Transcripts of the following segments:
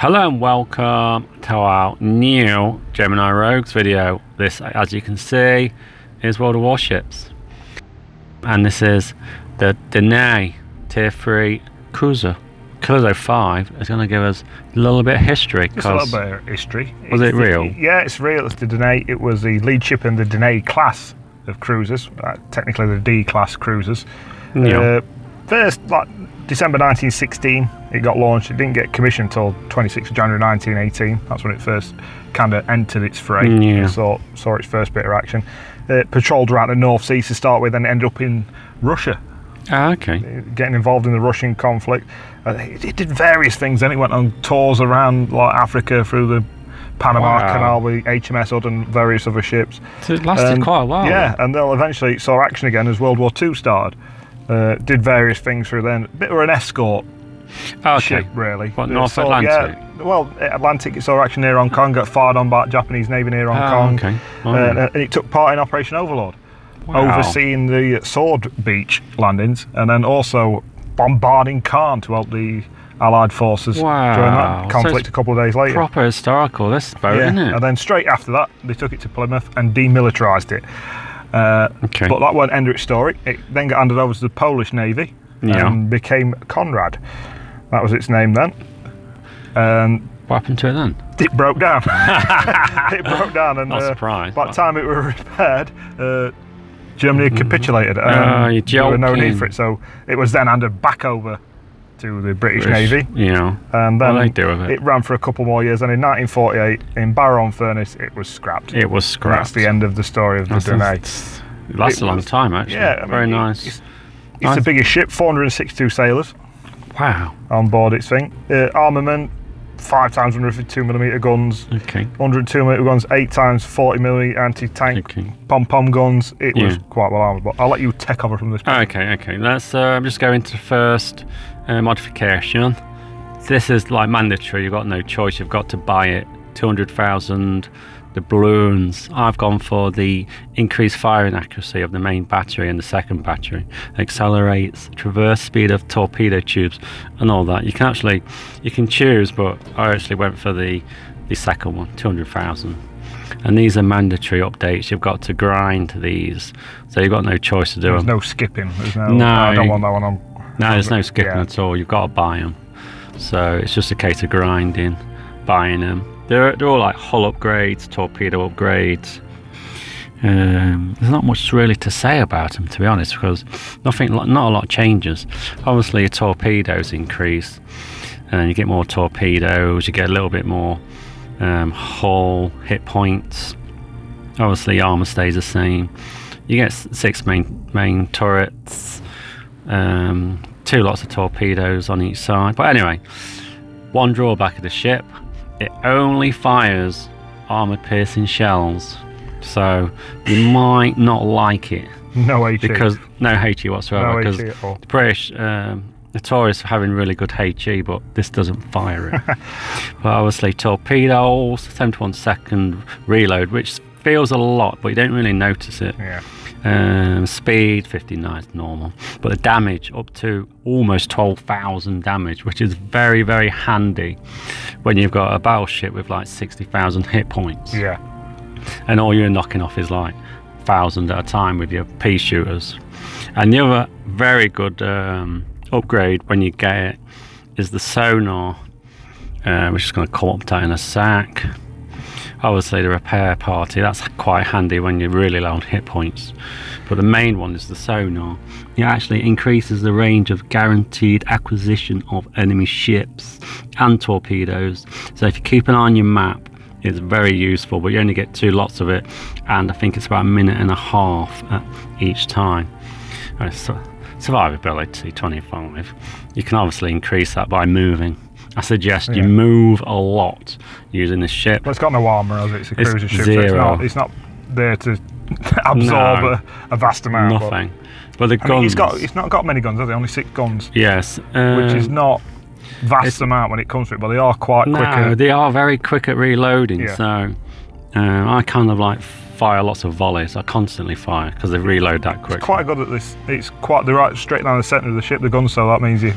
Hello and welcome to our new Gemini Rogues video. This, as you can see, is World of Warships. And this is the Danae Tier 3 cruiser. Cruiser 5 is going to give us a little bit of history. Just a little bit of history. Was it real? Yeah, it's real. It's the Danae. It was the lead ship in the Danae class of cruisers. Technically the D class cruisers. Yeah. First, December 1916, it got launched. It didn't get commissioned until 26th of January 1918. That's when it first kind of entered its fray. Yeah. Saw its first bit of action. Patrolled around the North Sea to start with, and ended up in Russia. Ah, okay. Getting involved in the Russian conflict. It did various things. Then it went on tours around Africa through the Panama Canal with HMS Hood and various other ships. So it lasted quite a while. Yeah, and they'll eventually saw action again as World War II started. Did various things through then. A bit of an escort ship, really. What, North Atlantic? Yeah, well, Atlantic, it saw action near Hong Kong, got fired on by Japanese Navy near Hong Kong. Okay. And it took part in Operation Overlord, overseeing the Sword Beach landings, and then also bombarding Caen to help the Allied forces during that conflict a couple of days later. Proper historical, this boat, isn't it? And then straight after that, they took it to Plymouth and demilitarised it. But that won't end its story. It then got handed over to the Polish Navy and became Conrad. That was its name then. What happened to it then? It broke down. It broke down, and Not surprised. by the time it was repaired, Germany had capitulated. You're joking. There was no need for it, so it was then handed back over to the British Navy. Yeah. And then they do with it? It ran for a couple more years, and in 1948, in Barrow-on-Furness, it was scrapped. It was scrapped. That's the end of the story of the Danae. It lasted a long time, actually. Yeah, very nice. It's the biggest ship, 462 sailors. Wow. On board its thing. Armament, 5 times 152mm guns. Okay. 102mm guns, 8 times 40mm anti-tank pom-pom guns. It was quite well armoured, but I'll let you take over from this point. Okay. Let's just go into the first modification. This is like mandatory. You've got no choice. You've got to buy it. 200,000. The balloons. I've gone for the increased firing accuracy of the main battery and the second battery. Accelerates traverse speed of torpedo tubes and all that. You can choose, but I actually went for the second one, 200,000. And these are mandatory updates. You've got to grind these, so you've got no choice to do them. There's no skipping. No, I don't want that one on. No, there's no skipping at all. You've got to buy them. So it's just a case of grinding, buying them. They're all like hull upgrades, torpedo upgrades. There's not much really to say about them, to be honest, because not a lot changes. Obviously, your torpedoes increase, and you get more torpedoes. You get a little bit more hull hit points. Obviously, armor stays the same. You get 6 main turrets, 2 lots of torpedoes on each side. But anyway, one drawback of the ship. It only fires armor-piercing shells, so you might not like it. No HE. Because no HE whatsoever. No because HE at all. the British, notorious for having really good HE, but this doesn't fire it. But obviously, torpedoes, 71 second reload, which feels a lot, but you don't really notice it. Yeah. Speed 59 is normal, but the damage up to almost 12,000 damage, which is very, very handy when you've got a battleship with like 60,000 hit points. Yeah. And all you're knocking off is like 1,000 at a time with your pea shooters. And the other very good upgrade when you get it is the sonar, which is going to come up to that in a sec. Obviously the repair party, that's quite handy when you're really low on hit points. But the main one is the sonar. It actually increases the range of guaranteed acquisition of enemy ships and torpedoes. So if you keep an eye on your map, it's very useful, but you only get 2 lots of it, and I think it's about 1.5 minutes at each time. Survivability 25. You can obviously increase that by moving. I suggest you move a lot using this ship. Well, it's got no armour, has it? It's a cruiser ship. Zero. So it's not there to absorb a vast amount. Nothing. But the guns... it's not got many guns, has it? Only 6 guns. Yes. Which is not vast amount when it comes to it, but they are quite quick. They are very quick at reloading. Yeah. So I kind of like fire lots of volleys. I constantly fire because they reload that quick. It's quite good at this. It's quite right straight down the centre of the ship, the gun, so that means you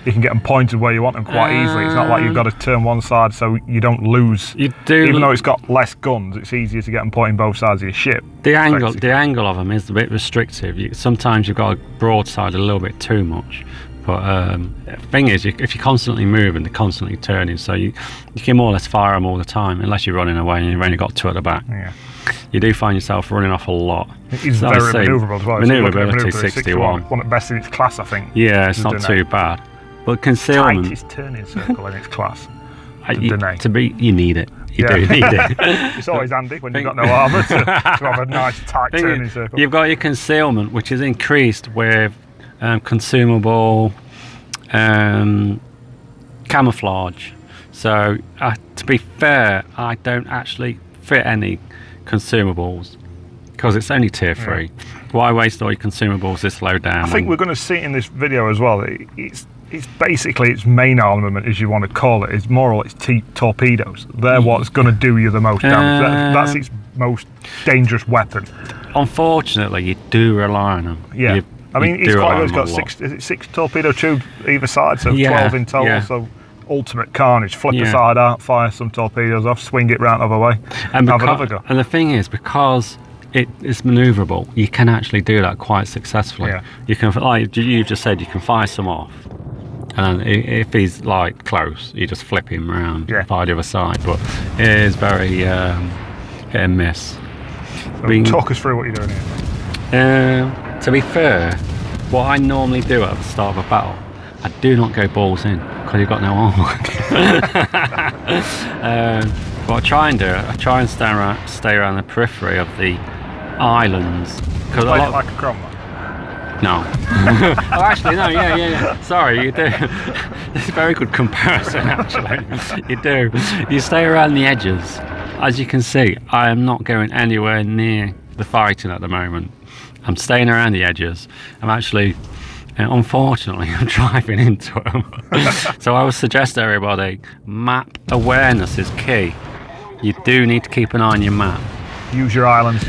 can get them pointed where you want them quite easily. It's not like you've got to turn one side so you don't lose. You do, even though it's got less guns, it's easier to get them pointing both sides of your ship. The angle of them is a bit restrictive. Sometimes you've got to broadside a little bit too much. But the thing is, if you're constantly moving, they're constantly turning, so you can more or less fire them all the time, unless you're running away and you've only got two at the back. Yeah. You do find yourself running off a lot. It's very manoeuvrable as well. Manoeuvrability 61. One of the best in its class, I think. Yeah, it's not too bad. But concealment. Tightest turning circle in its class. You need it. You do need it. It's always handy when you've got no armour to have a nice tight turning circle. You've got your concealment, which is increased with consumable camouflage. So to be fair, I don't actually fit any consumables because it's only tier 3. Why waste all your consumables this low down? I think we're going to see it in this video as well. It's basically its main armament, as you want to call it, is more or less torpedoes. They're what's going to do you the most damage. That's its most dangerous weapon. Unfortunately, you do rely on them. Yeah. I mean, it's quite good. It's got six torpedo tubes either side, so 12 in total. Yeah. So ultimate carnage. Flip the side out, fire some torpedoes off, swing it round the other way, and have another go. And the thing is, because it is manoeuvrable, you can actually do that quite successfully. Yeah. You can, like you just said, you can fire some off, and if he's like close, you just flip him around, fire the other side. But it is very hit and miss. So talk us through what you're doing here. To be fair, what I normally do at the start of a battle, I do not go balls in because you've got no armour. What I try and do, I try and stay around the periphery of the islands. Cause like a Cromwell? No. Oh, actually, no. Yeah. Sorry, you do. It's a very good comparison, actually. You do. You stay around the edges. As you can see, I am not going anywhere near the fighting at the moment. I'm staying around the edges. I'm actually, unfortunately, I'm driving into them. So I would suggest to everybody, map awareness is key. You do need to keep an eye on your map. Use your islands.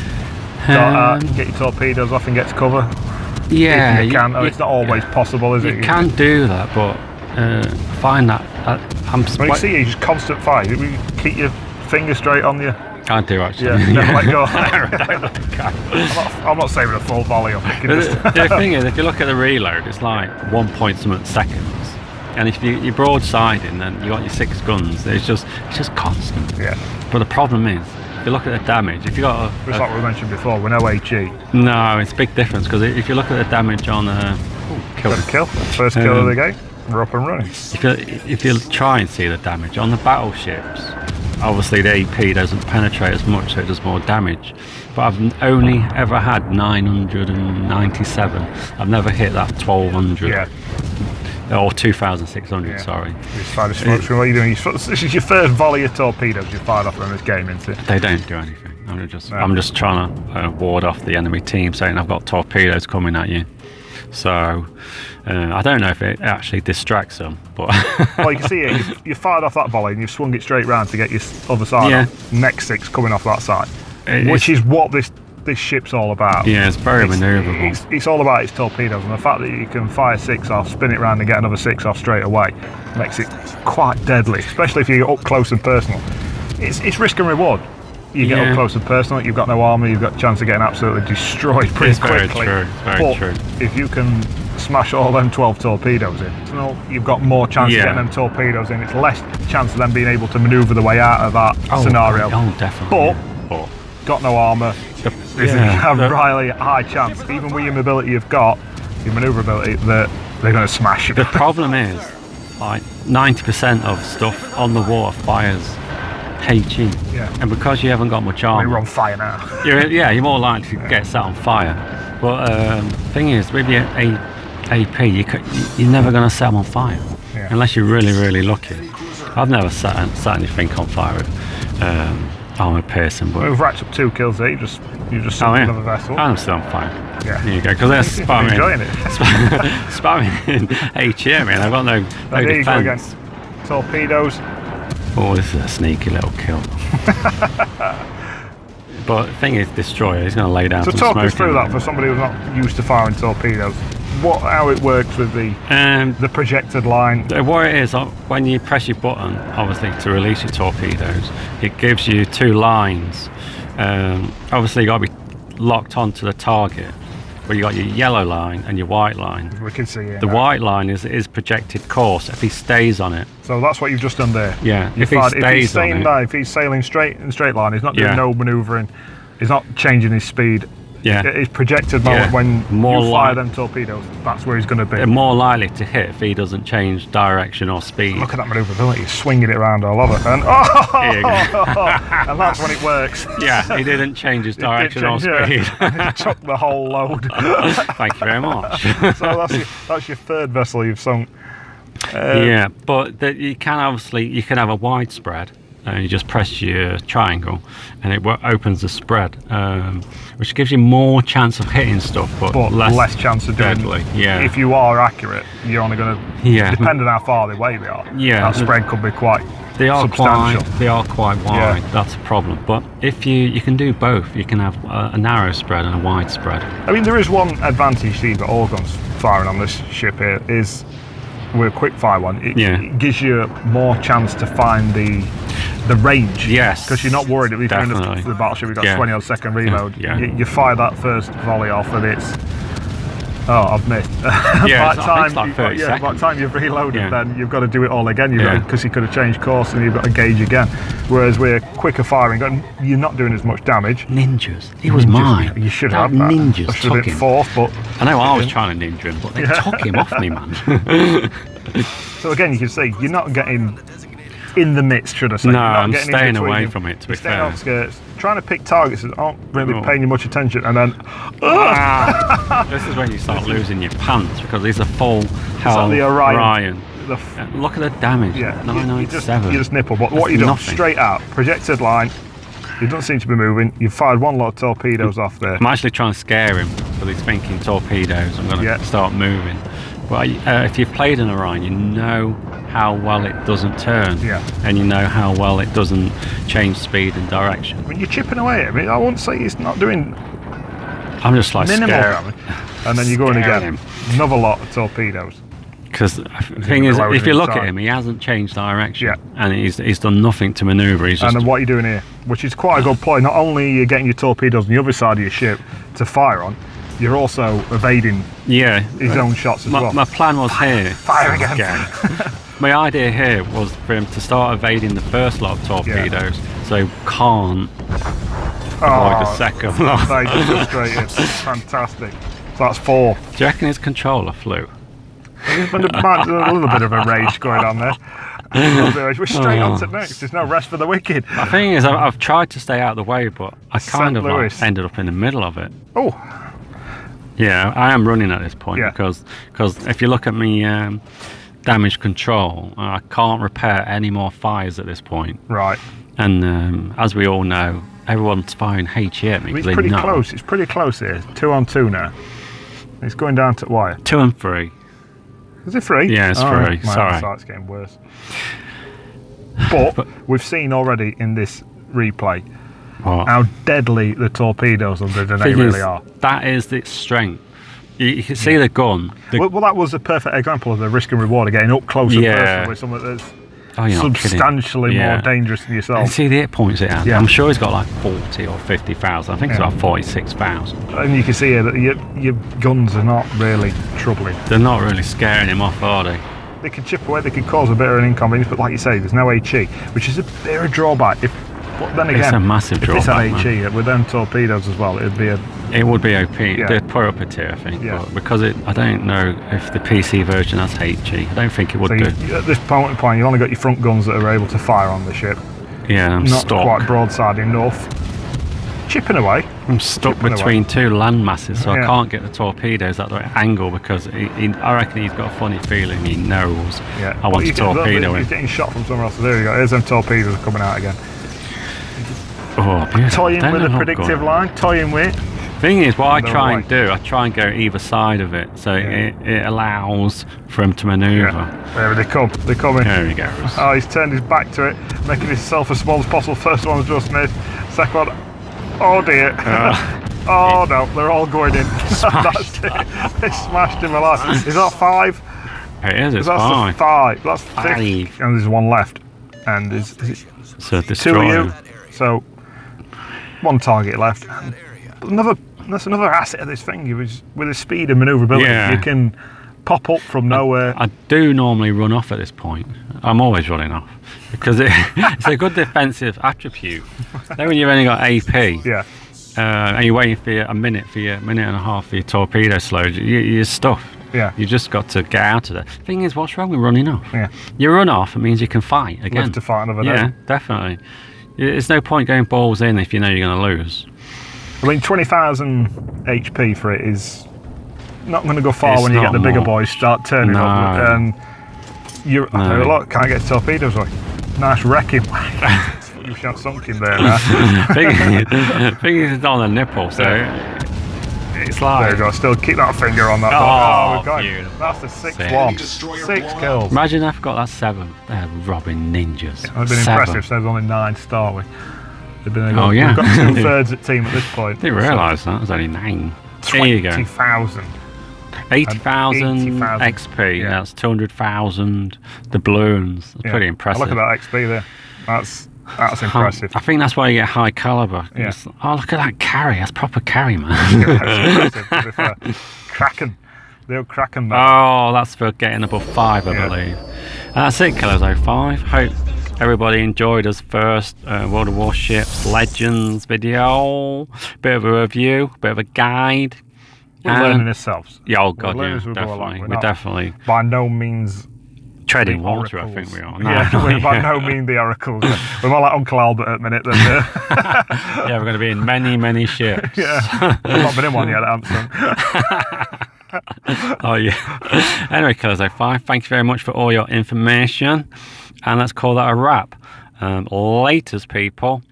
Get your torpedoes off and get to cover. Yeah, if you can. It's not always possible, is it? You can do that, but find that. When you see you just constant fire. You keep your finger straight on you. I do actually. Yeah, never let go. I'm not saving a full volley off it. The thing is, if you look at the reload, it's like 1 point something seconds. And if you're broadsiding, then you got your 6 guns. It's just constant. Yeah. But the problem is, if you look at the damage, if you got it's like we mentioned before, we're no HE. No, it's a big difference because if you look at the damage on first kill of the game, we're up and running. If you try and see the damage on the battleships, obviously the AP doesn't penetrate as much, so it does more damage. But I've only ever had 997. I've never hit that 1200. Yeah. Or 2,600, sorry. You fired smokes from what you're doing. This is your first volley of torpedoes you fired off in this game, isn't it? They don't do anything. I'm just trying to ward off the enemy team, saying I've got torpedoes coming at you. So I don't know if it actually distracts them, but well, you can see it. You fired off that volley and you've swung it straight round to get your other side off. Next 6 coming off that side, which is what this ship's all about. Yeah, it's very manoeuvrable. It's all about its torpedoes, and the fact that you can fire 6 off, spin it round and get another 6 off straight away makes it quite deadly, especially if you get up close and personal. It's risk and reward. You get up close and personal, you've got no armour, you've got a chance of getting absolutely destroyed pretty quickly. Very true. If you can smash all them 12 torpedoes in, you've got more chance of getting them torpedoes in. It's less chance of them being able to manoeuvre the way out of that scenario. Oh, definitely. But got no armour, there's a really high chance, even with your mobility you've got, your manoeuvrability, that they're going to smash you. The problem is, like 90% of stuff on the water fires HE, and because you haven't got much armour, you're on fire now. You're more likely to get set on fire. But thing is, with your AP, you're never going to set them on fire unless you're really, really lucky. I've never set anything on fire with armour piercing. But we've racked up 2 kills there. You just another vessel. I'm still on fire. Yeah. There you go. Because they're spamming. Enjoying it. Spamming in HE. I mean, I've got no defence. Torpedoes. Oh, this is a sneaky little kill. But the thing is, destroyer, he's going to lay down So some talk smoke us through in that there. for somebody who's not used to firing torpedoes. How it works with the projected line. What it is, when you press your button, obviously to release your torpedoes, it gives you two lines. Obviously, you got to be locked onto the target. But you got your yellow line and your white line. We can see it. The white line is projected course if he stays on it. So that's what you've just done there. Yeah. If he's sailing straight in straight line, he's not doing no manoeuvring. He's not changing his speed. Yeah. It's projected when you fire them torpedoes. That's where he's going to be. They're more likely to hit if he doesn't change direction or speed. Look at that manoeuvrability. He's swinging it around all over. And Here you go. and that's when it works. Yeah, he didn't change his direction or speed. He took the whole load. Thank you very much. So that's your third vessel you've sunk. Yeah, but you can have a wide spread. And you just press your triangle and it opens the spread, which gives you more chance of hitting stuff, but less chance of doing deadly. Yeah. If you are accurate, you're only going to, depending on how far away they are, that spread could be quite substantial. They are quite wide, that's a problem. But if you can do both, you can have a narrow spread and a wide spread. I mean, there is one advantage to you've got all guns firing on this ship here, is with a quick fire one, it gives you more chance to find the range. Yes. Because you're not worried. If you're doing the battleship, you've got 20 odd second reload. Yeah. You fire that first volley off and it's... Oh, I've missed. Yeah, by it's like 30 seconds. By the time you've reloaded, then you've got to do it all again. Because you could have changed course and you've got to gauge again. Whereas with quicker firing, you're not doing as much damage. Ninjas. He was mine. You should have that. Ninjas I should have been fourth, but... I know I was trying to ninja him, but they took him off me, man. So again, you can see, you're not getting in the midst, should I say. No, I'm staying away from it, to be fair. Outskirts, trying to pick targets that aren't really paying you much attention, and then... This is when you start losing your pants, because these are full hell the Orion. Look at the damage, 997. You just nipple, but what you do, straight out, projected line, he doesn't seem to be moving, you've fired one lot of torpedoes off there. I'm actually trying to scare him, because he's thinking torpedoes, I'm going to start moving. But if you've played an Orion, you know how well it doesn't turn, and you know how well it doesn't change speed and direction. When you're chipping away at me, I wouldn't say he's not doing... I'm just like minimal scaring. And then you're going again. Another lot of torpedoes. Because the thing is, if you look at him, he hasn't changed direction, and he's done nothing to manoeuvre. And then what are you doing here? Which is quite a good ploy. Not only are you getting your torpedoes on the other side of your ship to fire on, you're also evading his own shots as well. My plan was fire again. My idea here was for him to start evading the first lot of torpedoes, so he can't avoid the second lot. Just straight in. Fantastic. So that's 4. Do you reckon his controller flew? There's a little bit of a rage going on there. We're straight on to next. There's no rest for the wicked. The thing is, I've tried to stay out of the way, but I kind of ended up in the middle of it. Oh. Yeah, I am running at this point because if you look at me damage control, I can't repair any more fires at this point. Right. And as we all know, everyone's firing HE at me. It's pretty close. It's pretty close here. 2 on 2 now. It's going down to wire. 2 and 3. Is it 3? Yeah, it's 3. Sorry. It's getting worse. But we've seen already in this replay how deadly the torpedoes on the Danae really are. That is its strength. You can see the gun. Well, that was a perfect example of the risk and reward of getting up close and personal with something that's substantially more dangerous than yourself. And see the hit points it has. I'm sure he's got like 40 or 50,000. I think it's about 46,000. And you can see here that your guns are not really troubling. They're not really scaring him off, are they? They can chip away, they can cause a bit of an inconvenience, but like you say, there's no HE, which is a bit of a drawback. But then again, it's a massive drawback. If it's an HE with them torpedoes as well, it would be OP. They'd put up a tier, I think. Yeah. But because I don't know if the PC version has HE. I don't think it would do. At this point, you've only got your front guns that are able to fire on the ship. Yeah, I'm not stuck. Quite broadside enough. Chipping away. I'm stuck between 2 land masses, so I can't get the torpedoes at the right angle because I reckon he's got a funny feeling. He knows I want to torpedo him. He's getting shot from somewhere else. So there you go. There's them torpedoes coming out again. Oh, beautiful. Toying with a predictive line. Toying with. Thing is, what I try and do, I try and go either side of it, so it allows for him to manoeuvre. There they come. They're coming. There he goes. Oh, he's turned his back to it, making himself as small as possible. First one's just missed. Second one. Oh dear. Oh no, they're all going in. That's it. They smashed him alive. Is that 5? It is, it's That's 5. 5. That's 5. 5. And there's one left. And is it So 2 destroy. of you? So 1 target left. That's another asset of this thing. With his speed and manoeuvrability, Yeah. you can pop up from nowhere. I do normally run off at this point. I'm always running off because it's a good defensive attribute. Then when you've only got AP, Yeah. and you're waiting for a minute and a half for your torpedo slow, you're stuffed. Yeah. You just got to get out of there. Thing is, what's wrong with running off? Yeah. You run off, it means you can fight again. Live to fight another Yeah, day. definitely. There's no point going balls in if you know you're going to lose. I mean, 20,000 HP for it is not going to go far It's when you get not the bigger much. boys start turning up. No. And I tell you what, can't get torpedoes away. Nice wrecking. You shot sunk in there now. Thing is, it's on the nipple, so it's There like. you go, still keep that finger on that. Oh, we've got beautiful. That's the 6th Sick. one. 6 kills. Imagine I've got that 7. They're robbing ninjas. It's been 7. impressive, so there's only 9 to start with. They've been Oh, yeah. We've got 2/3 at team at this point. Didn't realise that. There's only 9. There you go. 20,000. 80,000 80,000. XP. Yeah. That's 200,000 doubloons. That's pretty impressive. Look at that XP there. That's impressive. I think that's why you get high caliber. Yeah. Oh, look at that carry. That's proper carry, man. That's impressive, to be fair. Kraken. The old Kraken man. Oh, that's for getting above 5, I Yeah. believe. And that's it, Killers 05. Hope everybody enjoyed us first World of Warships Legends video. Bit of a review, bit of a guide. We're learning ourselves. Yeah, oh god, We're yeah, learners, we'll go along. definitely. We're We're not definitely by no means treading the water, I oracles. think we are. Yeah, we're by no means the oracles. We're more like Uncle Albert at the minute than Yeah, we're going to be in many, many ships. yeah. We've not been in one yet, Hampson. Oh, yeah. Anyway, Killers 05, thank you very much for all your information. And let's call that a wrap. Laters, people.